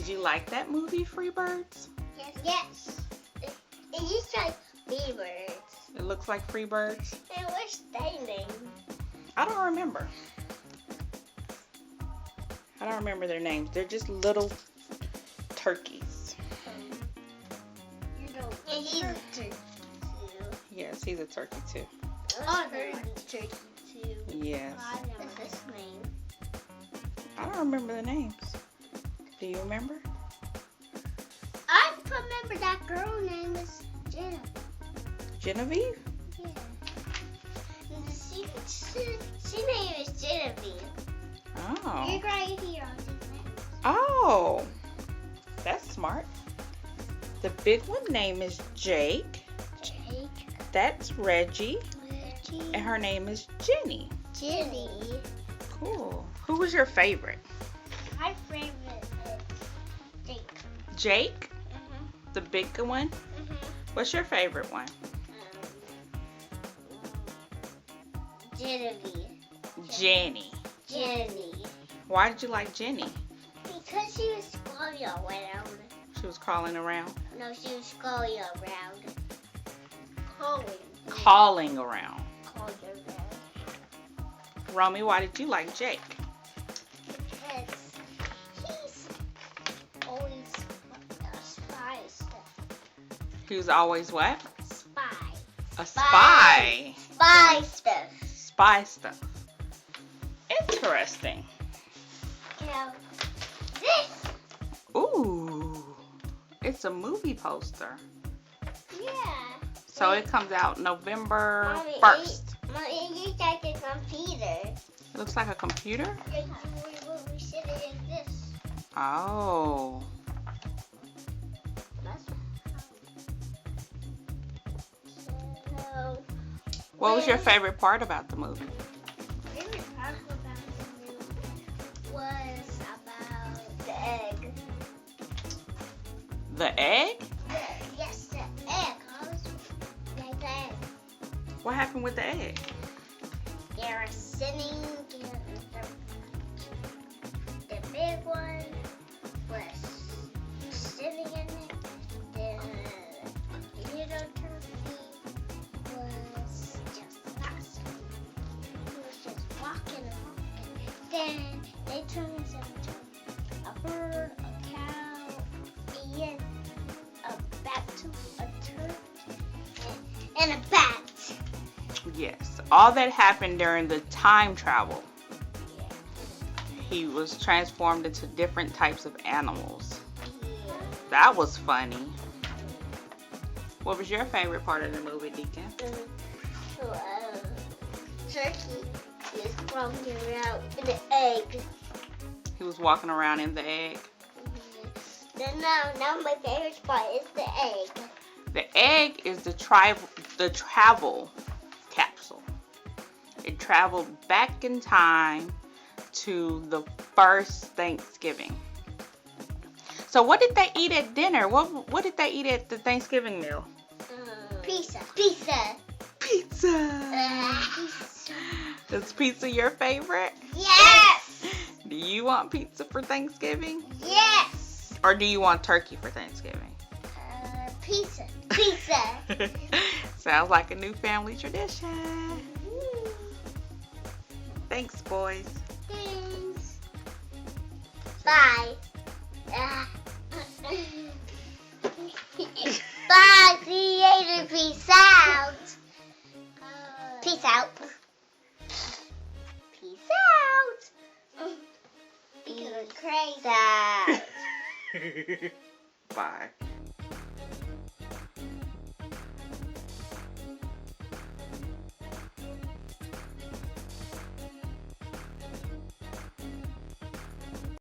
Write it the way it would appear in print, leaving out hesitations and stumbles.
Did you like that movie, Freebirds? Yes. It used to like beavers. It looks like Freebirds. And what's their name? I don't remember. I don't remember their names. They're just little turkeys. You know, and he's a turkey too. Yes, he's a turkey too. Oh, turkey too. Yes. What's his name? I don't remember the names. Do you remember? I remember that girl name is Jenna. Genevieve? Yeah. She name is Genevieve. Oh. You're right here on the name. Oh. That's smart. The big one name is Jake. Jake. That's Reggie. Reggie. And her name is Jenny. Jenny. Cool. Who was your favorite? My favorite is Jake. Jake? The big one? What's your favorite one? Genevieve. Jenny. Jenny. Why did you like Jenny? Because she was calling around. She was crawling around. No, she was calling around. Calling. Calling around. Calling around. Romy, why did you like Jake? Because he's always a spy stuff. He was always what? Spy. A spy. Spy stuff. Spy stuff. Interesting. Now, this. Ooh. It's a movie poster. Yeah. So it comes out November Mommy, 1st. Mommy, you like a computer. It looks like a computer. We sit it in this. Oh. So, What was your favorite part about the movie? favorite part about the movie was about the egg. The egg? Yes, the egg. I was like the egg. What happened with the egg? They were sitting in the big one was sitting in it. The little turkey was just lost. He was just walking and walking. Then they turned into a bird, a cow, and back to a turkey and a bat. Yes. All that happened during the time travel. He was transformed into different types of animals. That was funny. What was your favorite part of the movie, Deacon? Turkey is walking around in the egg. He was walking around in the egg. Now my favorite part is the egg. The egg is the travel capsule. It traveled back in time to the first Thanksgiving. So what did they eat at dinner? What did they eat at the Thanksgiving meal? Pizza. Pizza. Is pizza your favorite? Yes. Do you want pizza for Thanksgiving? Yes. Or do you want turkey for Thanksgiving? Pizza. Sounds like a new family tradition. Thanks, boys. Thanks. Bye. Bye. See you later. Peace out. Peace out. Peace out. Because crazy. Bye.